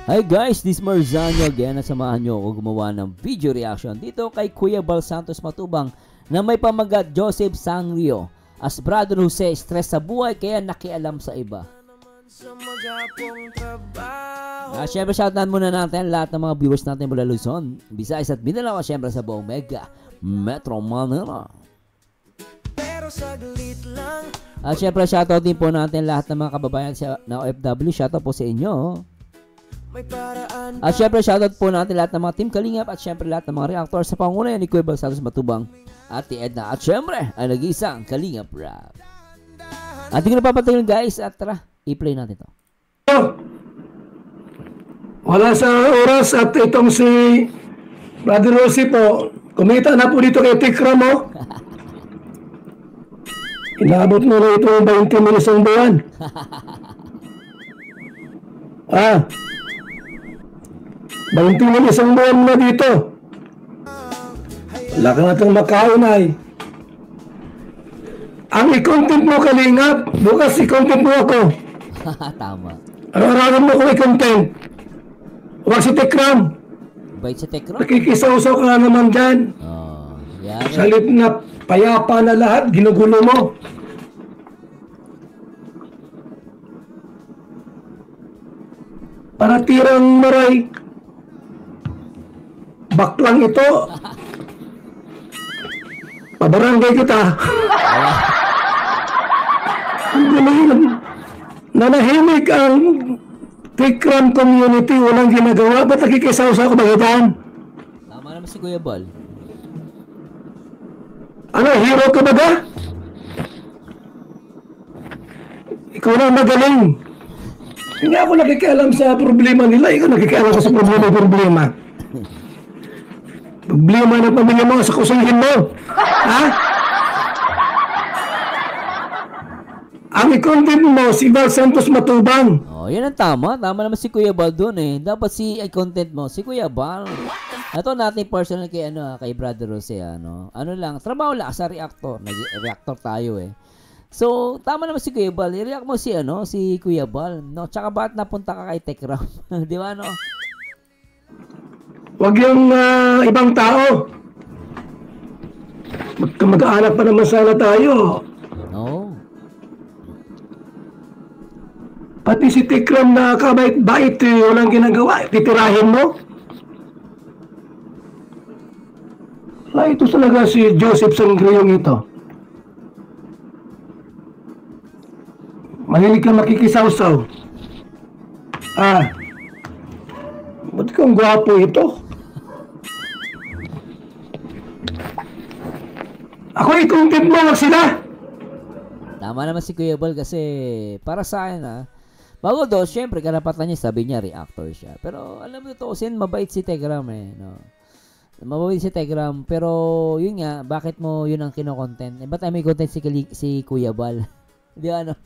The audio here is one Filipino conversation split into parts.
Hi guys, this is Marzano again at samahan nyo ako gumawa ng video reaction dito kay Kuya Bal Santos Matubang na may pamagat Joseph Sangrio as Brother Jose stress sa buhay kaya nakialam sa iba. Siyempre shoutout muna natin lahat ng mga viewers natin mula Luzon, Visayas at Mindanao, siyempre sa buong Mega Metro Manila. At siyempre shoutout din po natin lahat ng mga kababayan na OFW, shoutout po sa inyo. At syempre shoutout po natin lahat ng mga Team Kalingap at syempre lahat ng mga reactor sa pangunayan ni Kuya Bal Santos Matubang at Edna at syempre ang nag-iisang Kalingap Rap. At hindi ko napapatayin guys at tara, i-play natin to. Wala sa oras at itong si Brother Rosie po, kumita na po dito kay Tikram mo. Inaabot mo na itong 20 mil isang buwan. Ah, 20 mil isang buwan na dito. Wala ka na itong makaunay. Ang i-content mo Kalingap, bukas i-content mo ako. Tama. Araw-araw mo ko i-content. Huwag si Tikram. Bait si Tekram. Nakikisaw-saw ka na naman dyan. Oh, yan. Salit na payapa na lahat, ginugulo mo. Para tirang maray. Baklang ito. Pabarangay kita. Ang galing. Nanahimik ang Tikram community, walang ginagawa. Ba't nakikisaw-saw ka ba yan? Tama naman si Kuya Bal. Ano, hero ka ba ga? Ikaw na magaling. Hindi ako nakikialam sa problema nila. Ikaw nakikialam ko sa problema. Problema ng pamilya mo sa kusahin mo. Ha? Ang i-content mo, si Bal Santos Matubang. Oh, yan ang tama. Tama naman si Kuya Bal doon eh. Dapat si content mo, si Kuya Bal. Ito natin personal kay kay Brother Jose ano lang, trabaho lang sa reactor. Nag-reactor tayo eh. So, tama naman si Kuya Bal. I-react mo si Kuya Bal, no? Tsaka bakit napunta ka kay Tekram? Di ba, no? Huwag yung ibang tao. Mag-aanak pa naman sana tayo. No. Pati si Tikram na kabait-bait, walang ginagawa. Titirahin mo. Wala, ito talaga si Joseph Sangrio ito. Mahilig ka makikisaw-saw. Ah, ba't kang gwapo ito? Ako i-content mo, wag sila. Tama naman si Kuya Bal kasi para sa akin bago doon, syempre karapatan niya, sabi niya reactor siya. Pero alam mo ito, mabait si Tekram eh, no? Mabait si Tekram, pero yun nga, bakit mo yun ang kino-content? Ba't ay may content si Kuya Bal? Di ba, no?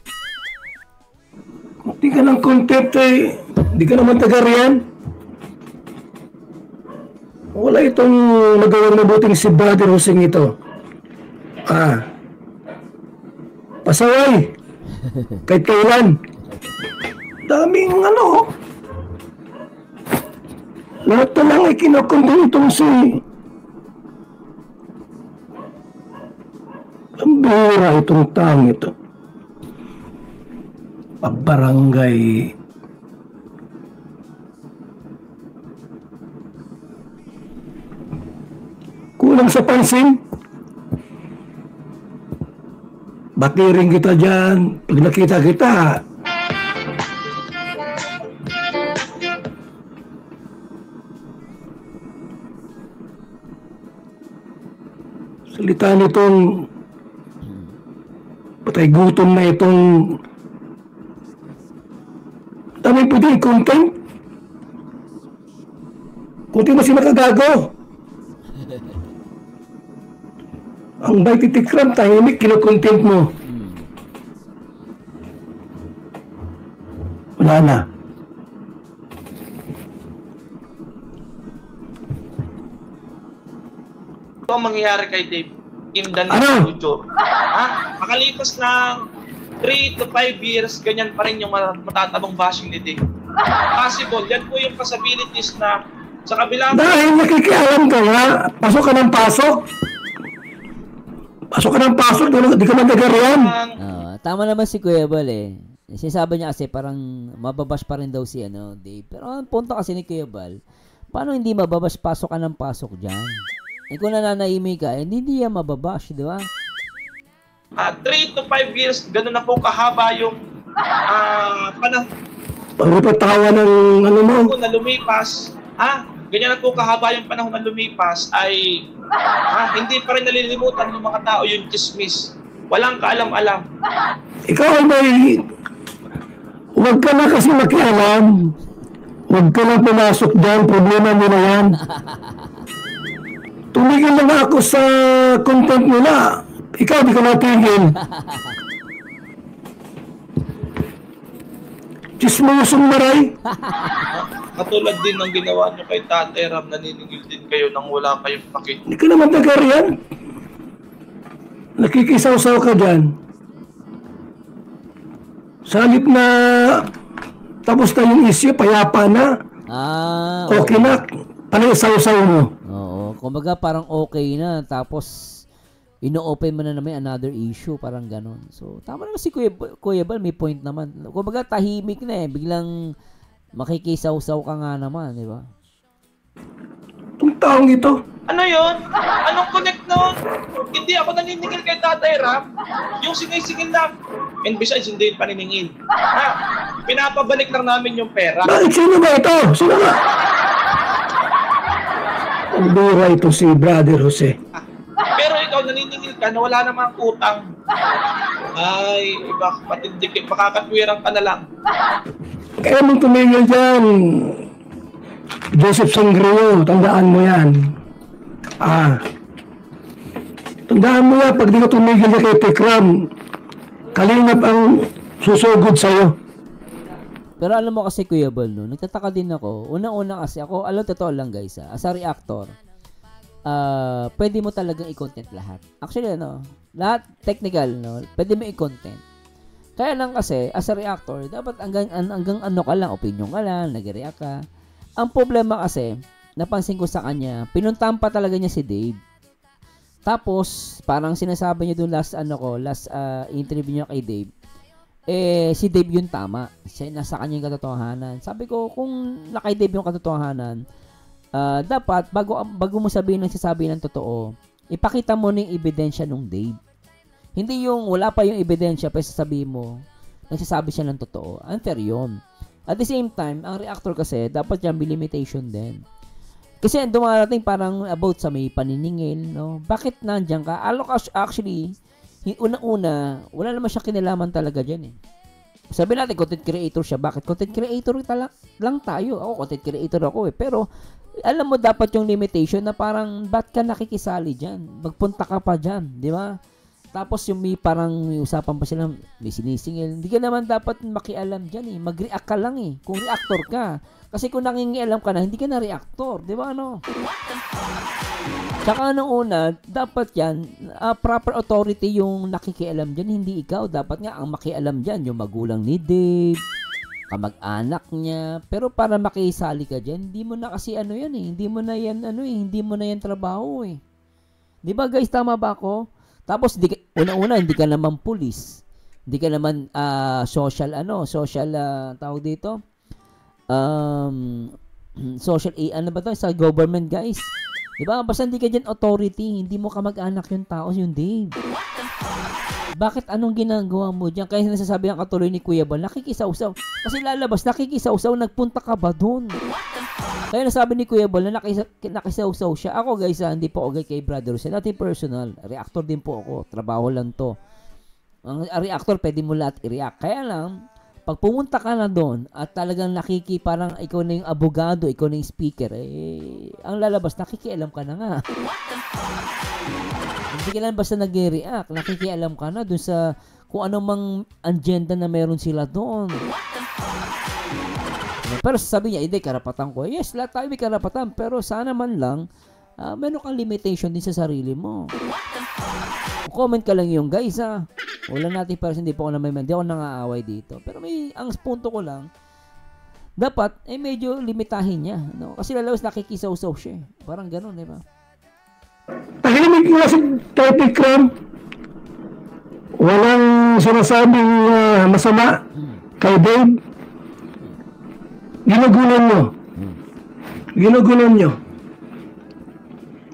Hindi ka ng content eh. Hindi ka naman taga riyan. Wala itong magawang mabuting si Brother Jose ito. Ah. Pasaway. Kahit kailan. Daming lahat na lang ay kinokontent itong si ang bira itong taong ito. Pabarangay. Kulang sa pansin. Batiring kita dyan. Pag nakita kita, salita nitong patay gutom na itong dami pwede i-content. Kunti mas nakagago. Ang bait ni Tikram, tahimik, kino-content mo. Wala na. Ito ang mangyayari kay Dave in the near future. Ha? Makalipas ng 3 to 5 years, ganyan pa rin yung matatabang bashing ni Dave. possible. Yan po yung possibilities na sa kabila. Dahil nakikialam ka nga, pasok ka ng pasok. Pasok ka ng pasok, di ka magagarian. Tama naman si Kuya Bal eh. Sinasabi niya kasi parang mababash pa rin daw si Dave. Pero ang punto kasi ni Kuya Bal, paano hindi mababash, pasok ka ng pasok dyan? Eh kung nananahimik ka, hindi yan mababash, di ba? 3 to 5 years, gano'n na po kahaba yung panahon Pagpatawa ng mo. na lumipas. Ganyan na po kahaba yung panahon na lumipas ay hindi pa rin nalilimutan ng mga tao yung chismis. Walang kaalam-alam. Ikaw ay may... Huwag ka na kasi makialam. Huwag ka na pumasok dyan. Problema mo na yan. Tumigil lang ako sa content nila. Ikaw, di ka natigil. Chismosong maray. Katulad din ng ginawa nyo kay Tatay Ram, naniningil din kayo nang wala kayong pakit. Hindi ka naman nagarian. Nakikisaw-saw ka dyan. Sa halip na tapos na yung issue, payapa na. Okay na. Panay saw-saw mo. Oo. Kumbaga parang okay na. Tapos ino-open mo na naman another issue. Parang ganon. So, tama naman si Kuya Bal. May point naman. Kumbaga tahimik na eh. Biglang makikisaw-saw ka nga naman. Di ba? Itong taong ito. Ano yun? Anong connect nun? Hindi ako naniningil kay Tatay Ram. Yung sinisingil na. And besides, hindi yung paniningil. Pinapabalik lang namin yung pera. Bakit sino ba ito? Sino ba? Ang bira ito si Brother Jose. Pero ikaw naniningil ka na wala namang utang. Ay, iba, patindig, makakatwirang ka na lang. Kaya mong tumigil dyan. Joseph Sangrio, tandaan mo yan. Tandaan mo yan, pag di ka tumigil na kay Tikram, Kalingap ang susugod sa'yo. Pero alam mo kasi Kuya Bal, no, nagtataka din ako. Unang-una kasi ako, totoo lang guys, as a reactor, pwede mo talagang i-content lahat. Actually, lahat technical, no, pwede mo i-content. Kaya lang kasi, as a reactor, dapat hanggang ano ka lang, opinion ka lang, nag-react ka. Ang problema kasi, napansin ko sa kanya, pinuntahan pa talaga niya si Dave. Tapos, parang sinasabi niya doon last interview niya kay Dave, si Dave yung tama. Siya nasa kanya yung katotohanan. Sabi ko, kung nakay Dave yung katotohanan, dapat, bago mo sabihin ng sasabihin ng totoo, ipakita mo na yung ebidensya nung Dave. Hindi yung wala pa yung ebidensya, pero sasabihin mo, nagsasabi siya ng totoo. Unfair yun. At the same time, ang reactor kasi, dapat yan may limitation din. Kasi dumarating parang about sa may paniningil, no? Bakit nandiyan ka? Actually, unang-una, wala naman siya kinalaman talaga dyan eh. Sabi natin, content creator siya. Bakit? Content creator lang tayo. Ako, content creator ako eh. Pero, alam mo dapat yung limitation na parang, ba't ka nakikisali dyan? Magpunta ka pa dyan, di ba? Tapos yung may parang may usapan pa sila, may sinisingil. Hindi ka naman dapat makialam dyan eh. Mag-react ka lang eh. Kung reactor ka. Kasi kung nangingialam ka na, hindi ka na reactor. Di ba ano? Tsaka nung una, dapat yan, proper authority yung nakikialam dyan. Hindi ikaw. Dapat nga ang makialam dyan, yung magulang ni Dave, kamag-anak niya. Pero para makisali ka dyan, hindi mo na kasi yan eh. Hindi mo na yan hindi mo na yan trabaho eh. Di ba guys, tama ba ako? Tapos, una-una, hindi ka naman pulis. Hindi ka naman tawag dito? Social ano ba to? Sa government, guys. Diba? Basta hindi ka dyan authority, hindi mo kamag-anak yung tao, yung Dave. Bakit anong ginagawa mo dyan? Kaya nasasabi ang katuloy ni Kuya Bal, nakikisaw-saw. Kasi lalabas, nakikisaw-saw, nagpunta ka ba dun? Kaya nasabi ni Kuya Bal na nakisaw-saw siya. Ako guys, hindi po okay kay Brother Jose. Nothing personal. Reactor din po ako. Trabaho lang to. Ang reactor, pwede mo lahat i-react. Kaya lang, pag pumunta ka na doon at talagang parang ikaw na yung abogado, ikaw na yung speaker, ang lalabas, nakikialam ka na nga. Hindi ka lang basta nag-react. Nakikialam ka na doon sa kung anong mang agenda na meron sila doon. Pero sabi niya, hindi, karapatan ko. Yes, lahat tayo may karapatan. Pero sana man lang, meron kang limitation din sa sarili mo. Comment ka lang yung guys Wala natin pero hindi po ako hindi ako nang-aaway dito. Pero ang punto ko lang, dapat medyo limitahin niya, no? Kasi lalabas nakikisaw-saw siya. Parang gano'n, di ba? Tahimik nga si Tati Cram. Walang sinasabing masama kay Dave. Ginugulan nyo. Ginugulan nyo.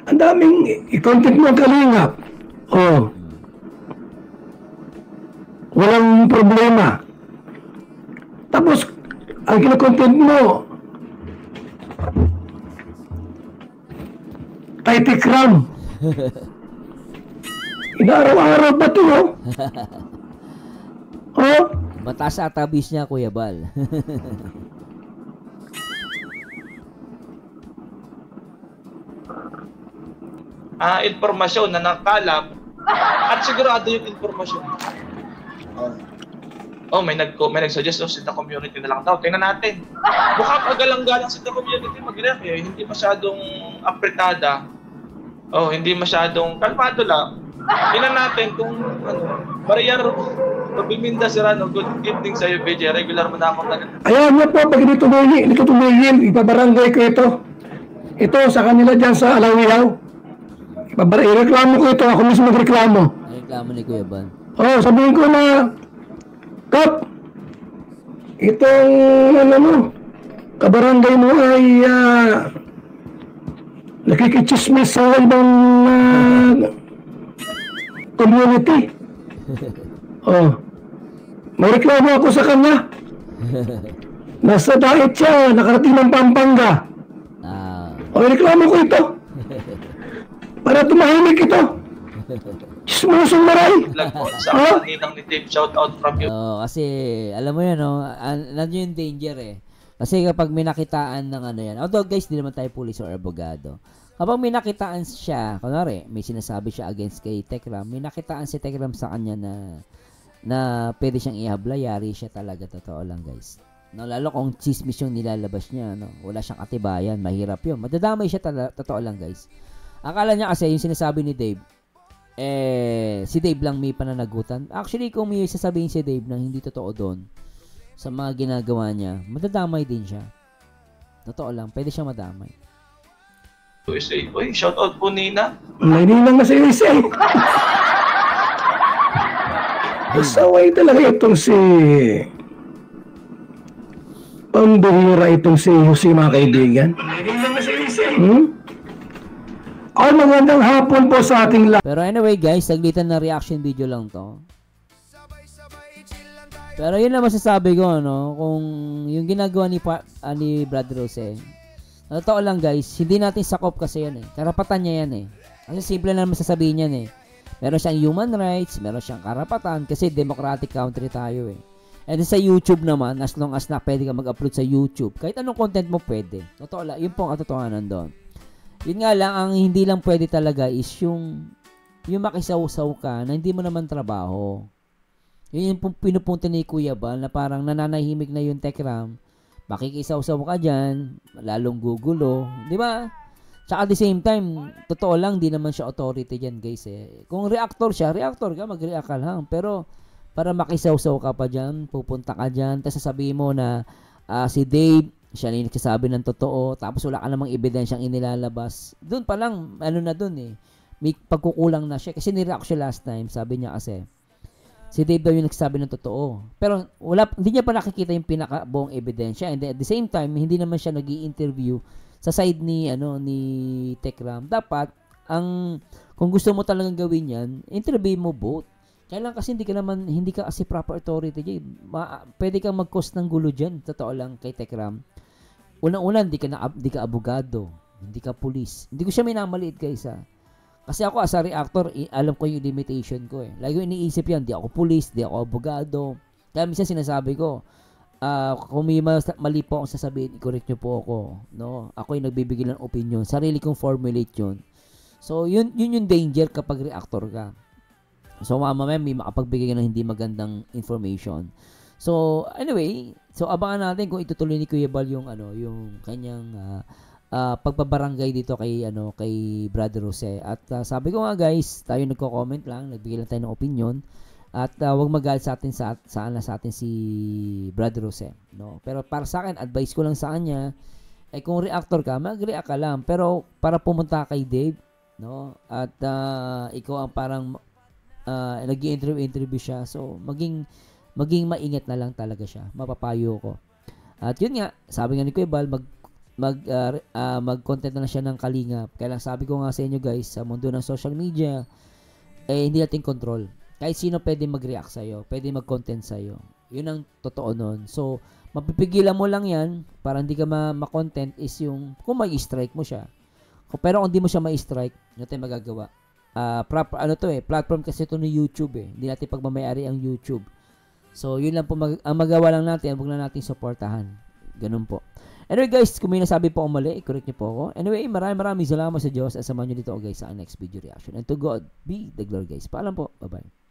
Ang daming i-content mo ang kalingap. Oh. Walang problema. Tapos, ang kinakontent mo, Tati Cram. Inaaraw-araw ba ito, oh? Oh? Mataas sa atabis niya, Kuya Bal. Informasyon na nakalap at sigurado yung informasyon. May nag-suggest sa the community na lang daw. Tingnan natin. Mukhang kagalang-galang sa the community mag-react eh. Hindi masyadong apretada. Hindi masyadong kalmado lang. Tingnan natin kung Marian Pabiminda Serrano, good evening sa iyo, BJ. Regular mo na akong taga. Ayan nga po, pag dito tumingin, ipabarangay ko ito. Ito sa kanila dyan sa Alawiyaw. Ireklamo ko ito, ako mismo magreklamo. Reklamo ni Kuya Bal. Sabihin ko na, Kap, itong kabarangay mo ay nakikichismis sa ibang community. May reklamo ako sa kanya. Nasa diet siya, nakarating ng Pampanga. Reklamo ko ito. Para tumahimik ito. Chismosong maray. Sa kaninang ni Dave, shout out from you. Kasi, alam mo yan, nandiyo yung danger eh. Kasi kapag may nakitaan ng yan, although guys, di naman tayo police or abogado. Kapag may nakitaan siya, kunwari, may sinasabi siya against kay Tekram, may nakitaan si Tekram sa kanya na pwede siyang ihabla, yari siya talaga, totoo lang guys. No, lalo kung chismis yung nilalabas niya, wala siyang katibayan, mahirap yun. Madadamay siya totoo lang guys. Akala niya kasi yung sinasabi ni Dave, si Dave lang may pananagutan. Actually, kung may sasabihin si Dave na hindi totoo doon sa mga ginagawa niya, madadamay din siya. Totoo lang, pwede siyang madamay. Shout out po Nina. May ninang na sa USA. Masaway talaga itong si pambihira itong si Jose, mga kaibigan. May ninang na sa USA. Magandang hapon po sa ating lahat. Pero anyway guys, saglitan na reaction video lang to. Pero yun lang masasabi ko, kung yung ginagawa ni Brother Jose, totoo lang guys, hindi natin sakop kasi yan eh. Karapatan niya yan eh. Kasi simple na naman sasabihin yan eh. Meron siyang human rights, meron siyang karapatan, kasi democratic country tayo eh. And sa YouTube naman, as long as na pwede ka mag-upload sa YouTube, kahit anong content mo pwede. Totoo lang, yun po ang katotohanan doon. Yun nga lang, ang hindi lang pwede talaga is yung makisaw-saw ka na hindi mo naman trabaho. Yun yung pinupunta ni Kuya Bal na parang nananahimik na yung Tekram. Makikisaw-saw ka dyan, lalong gugulo. Di ba? Tsaka at the same time, totoo lang, di naman siya authority dyan guys eh. Kung reactor ka, mag-react ka lang. Pero para makisaw-saw ka pa dyan, pupunta ka dyan, tapos sasabihin mo na si Dave, siya na yung nagsasabi ng totoo, tapos wala ka namang ebidensyang inilalabas. Doon pa lang, doon eh. May pagkukulang na siya. Kasi nireact siya last time, sabi niya kasi, si Dave daw yung nagsasabi ng totoo. Pero hindi niya pa nakikita yung pinakabuong ebidensya. And at the same time, hindi naman siya nag-i-interview sa side ni Tekram. Dapat, kung gusto mo talagang gawin yan, interview mo both. Kailan kasi hindi ka kasi proper authority dyan. Pwede kang mag-cause ng gulo dyan. Totoo lang kay Tekram. Unang-una, hindi ka abogado, hindi ka police. Hindi ko siya minamaliit guys ha. Kasi ako as a reactor, alam ko yung limitation ko eh. Lagi ko iniisip yan, di ako police, di ako abogado. Kaya minsan sinasabi ko, kung may mali po akong sasabihin, i-correct nyo po ako. No? Ako yung nagbibigay ng opinion. Sarili kong formulate yun. So, yun yung danger kapag reactor ka. So, mamaya may makapagbigay ng hindi magandang information. So, anyway, abangan natin kung itutuloy ni Kuya Bal yung kanyang pagpabarangay dito kay Brother Jose. At sabi ko nga guys, tayo nagko-comment lang, nagbigay lang tayo ng opinion. At wag magalit sa atin sa atin si Brother Jose, no? Pero para sa akin, advice ko lang sa kanya, kung reactor ka, mag-react ka lang. Pero para pumunta kay Dave, no? At ikaw ang parang nag-i-interview siya. So, maging maingat na lang talaga siya. Mapapayo ko. At yun nga, sabi nga ni Kuya Bal, mag-content na siya ng kalingap. Kaya lang sabi ko nga sa inyo guys, sa mundo ng social media, hindi natin control. Kahit sino pwede mag-react sa'yo, pwede mag-content sa'yo. Yun ang totoo nun. So, mapipigilan mo lang yan para hindi ka ma-content is yung kung may strike mo siya. Pero kung hindi mo siya ma-strike, hindi natin magagawa. Platform kasi ito ng YouTube Hindi natin pagmamayari ang YouTube. So, yun lang po ang magawa lang natin, huwag lang natin supportahan. Ganun po. Anyway guys, kung may nasabi po ako mali, i-correct niyo po ako. Anyway, maraming salamat sa Diyos at samahan niyo dito guys sa next video reaction. And to God be the glory guys. Paalam po. Bye-bye.